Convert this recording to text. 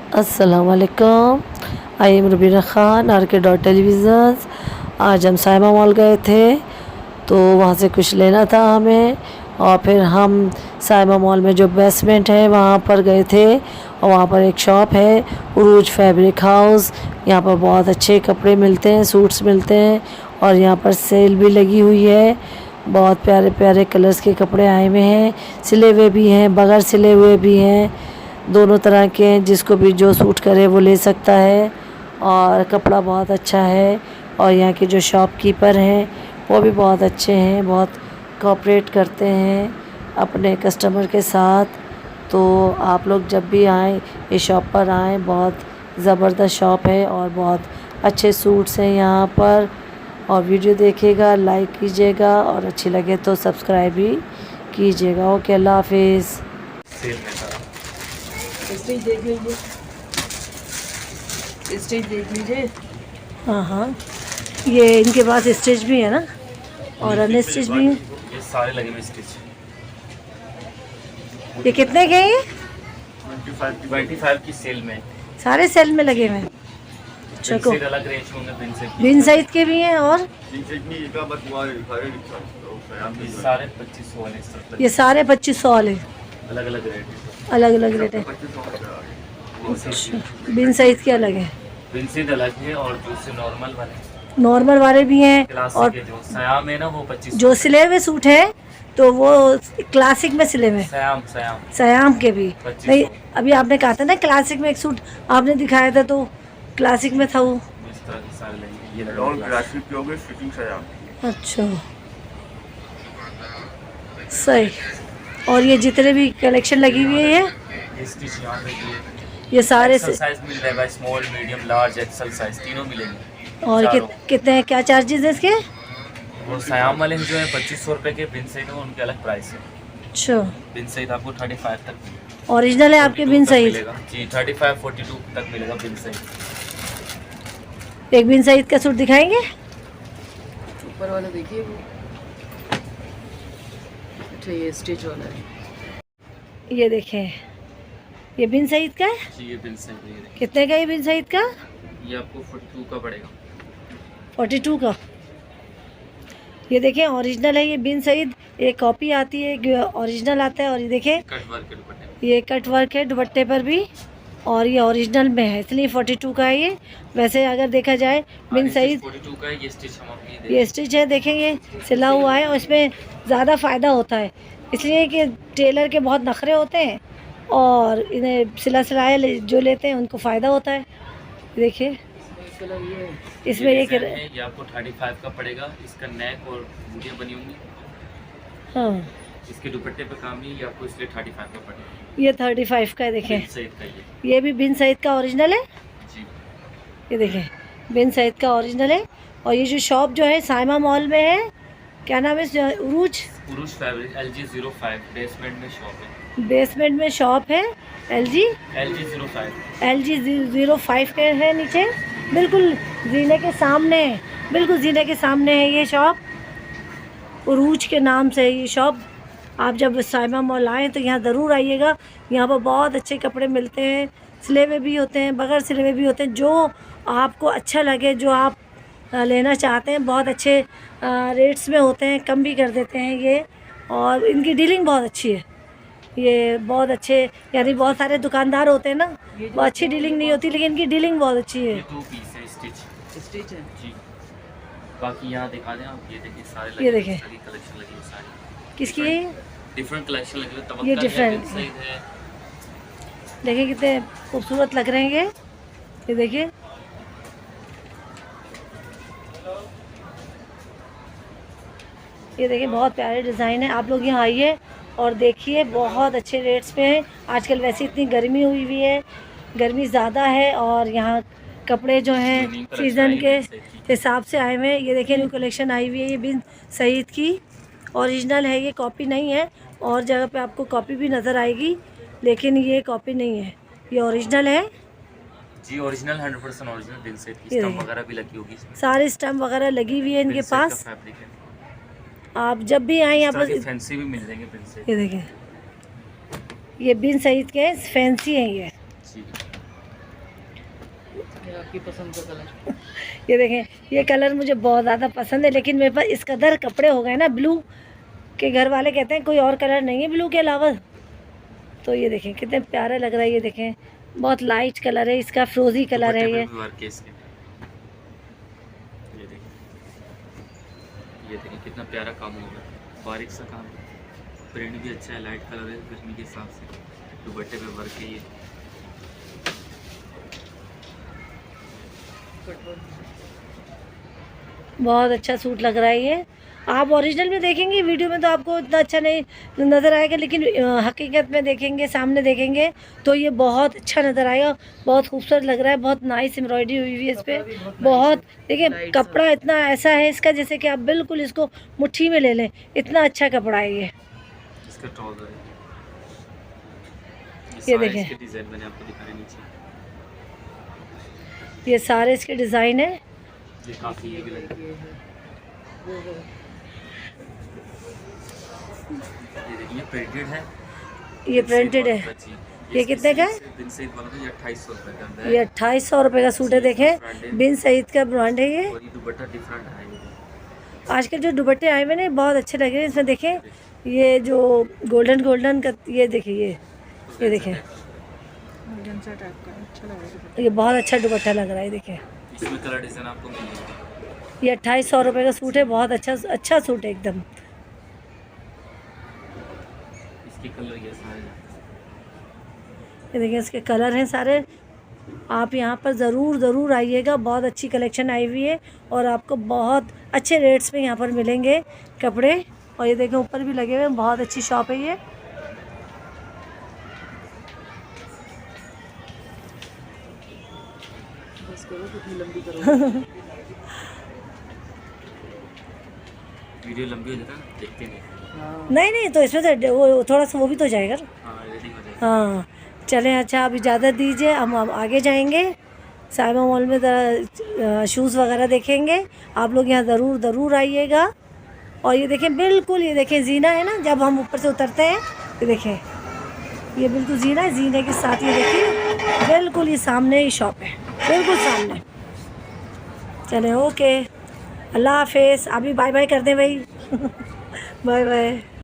अस्सलाम वालेकुम। I am Rubina Khan, R K dot televisions. आज हम साइमा मॉल गए थे तो वहाँ से कुछ लेना था हमें, और फिर हम साइमा मॉल में जो बेसमेंट है वहाँ पर गए थे, और वहाँ पर एक शॉप है उरूज फैब्रिक हाउस। यहाँ पर बहुत अच्छे कपड़े मिलते हैं, सूट्स मिलते हैं, और यहाँ पर सेल भी लगी हुई है। बहुत प्यारे प्यारे कलर्स के कपड़े आए हुए हैं, सिले हुए भी हैं, बगैर सिले हुए भी हैं, दोनों तरह के हैं। जिसको भी जो सूट करे वो ले सकता है, और कपड़ा बहुत अच्छा है। और यहाँ के जो शॉपकीपर हैं वो भी बहुत अच्छे हैं, बहुत कोऑपरेट करते हैं अपने कस्टमर के साथ। तो आप लोग जब भी आएँ इस शॉप पर आएँ, बहुत ज़बरदस्त शॉप है और बहुत अच्छे सूट्स हैं यहाँ पर। और वीडियो देखिएगा, लाइक कीजिएगा, और अच्छी लगे तो सब्सक्राइब भी कीजिएगा। ओके, अल्लाह हाफिज़। स्टेज देख लीजिए, स्टेज देख लीजिए। हाँ हाँ, ये इनके पास स्टिच भी है ना, और अनस्टिच भी है। ये सारे लगे हुए स्टिच। ये कितने के हैं? ये 25 की सेल में। सारे सेल में लगे हुए हैं। चको, बिन सेट अलग रेंज होंगे, बिन सेट बिन साइज के भी हैं, और ये सारे 2500 वाले सब ये सारे 2500 वाले अलग अलग रेट है। अलग अलग रेट है। अच्छा, बिन साइज के अलग है, बिन सेट अलग है, और जो से नॉर्मल वाले नॉर्मल वाले भी हैं। क्लासिक और के जो सयाम है ना वो 2500। जो सिले हुए सूट है तो वो क्लासिक में सिले हुए, सयाम सयाम सयाम के भी 2500। नहीं। अभी आपने कहा था ना क्लासिक में, एक सूट आपने दिखाया था तो क्लासिक में था वो। इस तरह के सारे लेंगे। ये और क्लासिक के हो गए, फिटिंग सयाम। अच्छा, सही। और ये जितने भी कलेक्शन लगी हुई है ये स्टिच यहाँ पे ये सारे एक्सल साइज मिल जाएगा, small medium large XL size तीनों मिलेंगे। और चारों। कितने हैं, क्या चार्जेस है इसके? वो सयाम वाले जो है 2500 रुपये के, बिन सईद है उनके अलग प्राइस है। अच्छा, बिन सईद आपको 35 तक मिलेगा। ओरिजिनल है आपके 42 बिन तक साइज? मिलेगा जी, 35 42 तक मिलेगा बिन सईद। एक बिन साइज का सूट दिखाएंगे? ऊपर वाला देखिए वो। अच्छा, ये स्टिच वाला है। ये देखें, ये बिन सईद का है। जी ये बिन सईद है, ये देखिए। कितने का ये बिन सईद का? ये आपको 42 का पड़ेगा। 42 का। ये देखें, ओरिजिनल है ये बिन सईद। एक कॉपी आती है, एक ओरिजिनल आता है। और ये देखें, कट वर्क के दुपट्टे। ये कट वर्क है दुपट्टे पर भी, और ये ओरिजिनल में है, इसलिए 42 का है ये। वैसे अगर देखा जाए बिन सईद 42 का है। ये स्टिच हम आपको दे ये स्टिच है, देखें ये सिला हुआ है, और इसमें ज़्यादा फ़ायदा होता है, इसलिए कि टेलर के बहुत नखरे होते हैं, और इन्हें सिला सिलाया जो लेते हैं उनको फ़ायदा होता है। देखिए कलर ये है। इसमें ये डिज़ाइन है, ये आपको 35 का पड़ेगा। इसका नेक और बूटियाँ बनी होंगी। हाँ, इसके दुपट्टे पे काम नहीं, ये आपको इसलिए 35 का पड़ेगा। ये 35 का है। बिन देखें, सईद का ये। ये भी बिन सईद का ओरिजिनल है। जी ये देखें, बिन सईद का ओरिजिनल है। और ये जो शॉप जो है साइमा मॉल में है, क्या नाम है उरूज? उरूज फैब्रिक LG 05 बेसमेंट में शॉप है। बेसमेंट में शॉप है। LG LG 05 05 के है नीचे, बिल्कुल जीने के सामने, बिल्कुल जीने के सामने है ये शॉप। उरूज के नाम से है ये शॉप। आप जब साइमा मॉल आएँ तो यहाँ ज़रूर आइएगा। यहाँ पर बहुत अच्छे कपड़े मिलते हैं, सिले हुए भी होते हैं, बगैर सिले हुए भी होते हैं। जो आपको अच्छा लगे, जो आप लेना चाहते हैं, बहुत अच्छे रेट्स में होते हैं, कम भी कर देते हैं ये। और इनकी डीलिंग बहुत अच्छी है, ये बहुत अच्छे, यानी बहुत सारे दुकानदार होते हैं ना, वो अच्छी डीलिंग नहीं होती, लेकिन इनकी डीलिंग बहुत अच्छी है। ये 2 पीस है स्टिच। स्टिच है। जी बाकी यहाँ दिखा दें आप, ये देखिए सारे ये लगे, देखें। सारी कलेक्शन लगी है सारी। किसकी है ये? डिफरेंट कलेक्शन लगे हुए, ये तवक्कल है, different बिन सईद है। देखिए कितने खूबसूरत लग रहे हैं ये देखिए। ये देखिए, बहुत प्यारे डिज़ाइन है। आप लोग यहाँ आइए और देखिए, बहुत अच्छे रेट्स पे हैं। आजकल वैसे इतनी गर्मी हुई है, गर्मी ज़्यादा है, और यहाँ कपड़े जो हैं Unique collection सीज़न आई के है बिन सईद की। हिसाब से आए हुए हैं। ये देखिए, न्यू कलेक्शन आई हुई है, ये बिन सईद की ओरिजिनल है, ये कॉपी नहीं है। और जगह पे आपको कॉपी भी नज़र आएगी, लेकिन ये कॉपी नहीं है, ये ओरिजिनल है। जी ओरिजिनल 100% ओरिजिनल बिन सईद की। ये स्टम्प देखिए। वगैरह भी लगी होगी इसमें। सारे स्टम्प वगैरह लगी हुई है इनके बिन सईद का पास। फैब्रिक है। आप जब भी आएँ यहाँ इस तरह के पर, फैंसी भी मिल जाएंगे बिन सईद। ये देखें, ये बिन सईद के फैंसी हैं ये। जी ये आपकी पसंद का कलर। ये देखें, ये कलर मुझे बहुत ज़्यादा पसंद है, लेकिन मेरे पास इस कदर कपड़े हो गए ना ब्लू के, घर वाले कहते हैं कोई और कलर नहीं है ब्लू के अलावा। तो ये देखें कितने प्यारा लग रहा है, ये देखें बहुत लाइट कलर है इसका, फ्रोजी कलर है ये। ये देखिए कितना प्यारा काम होगा, बारीक सा काम, प्रिंट भी अच्छा है, लाइट कलर है गर्मी के हिसाब से, दुपट्टे पे वर्क है ये। बहुत अच्छा सूट लग रहा है ये। आप ओरिजिनल में देखेंगे, वीडियो में तो आपको इतना अच्छा नहीं नज़र आएगा, लेकिन हकीकत में देखेंगे, सामने देखेंगे तो ये बहुत अच्छा नज़र आएगा। बहुत खूबसूरत लग रहा है, बहुत नाइस एम्ब्रॉयडरी हुई हुई है इस पर। बहुत देखिए कपड़ा इतना ऐसा है इसका जैसे कि आप बिल्कुल इसको मुट्ठी में ले लें, इतना अच्छा कपड़ा है ये। इसका ट्राउजर है, ये देखें, इसके डिजाइन मैंने आपको दिखाया नीचे, ये सारे इसके डिज़ाइन है। ये काफी ये भी लग रहा है। ये देखिए प्रिंटेड है, ये प्रिंटेड है। ये कितने का है? बिन सईद वाला था, ये 2800 रुपये का अंदर है। ये 2800 रुपये का सूट है। देखें बिन सईद का ब्रांड है ये। और ये दुपट्टा डिफरेंट है ये। आजकल जो दुपट्टे आए हुए ना बहुत अच्छे लग रहे हैं। इसमें देखें ये जो गोल्डन गोल्डन का, ये देखिए ये देखें, गोल्डन सा टाइप का अच्छा लग रहा है। ये बहुत अच्छा दुपट्टा लग रहा है। देखें इसमें कलर डिजाइन आपको मिलेगा। ये 2800 रुपये का सूट है, बहुत अच्छा सूट है एकदम। इसके कलर ये सारे, ये देखिए इसके कलर हैं सारे। आप यहाँ पर ज़रूर आइएगा, बहुत अच्छी कलेक्शन आई हुई है और आपको बहुत अच्छे रेट्स पे यहाँ पर मिलेंगे कपड़े। और ये देखें ऊपर भी लगे हुए हैं, बहुत अच्छी शॉप है ये। बस करो, कितनी लंबी करो। वीडियो लंबी हो जाता है ना, देखते नहीं। नहीं तो इसमें तो वो थोड़ा सा वो भी तो जाएगा। हाँ रेडी हो जाएगा। हाँ चलें, अच्छा आप इजाज़त दीजिए, हम आगे जाएंगे। साइमा मॉल में ज़रा शूज़ वगैरह देखेंगे। आप लोग यहाँ ज़रूर आइएगा। और ये देखें बिल्कुल, ये देखें जीना है ना, जब हम ऊपर से उतरते हैं, ये देखें ये बिल्कुल जीना है, जीने के साथ ये देखिए बिल्कुल ये सामने ही शॉप है, बिल्कुल सामने। चलें ओके, अल्लाह हाफिज़। अभी बाय बाय कर दें भाई। Bye bye.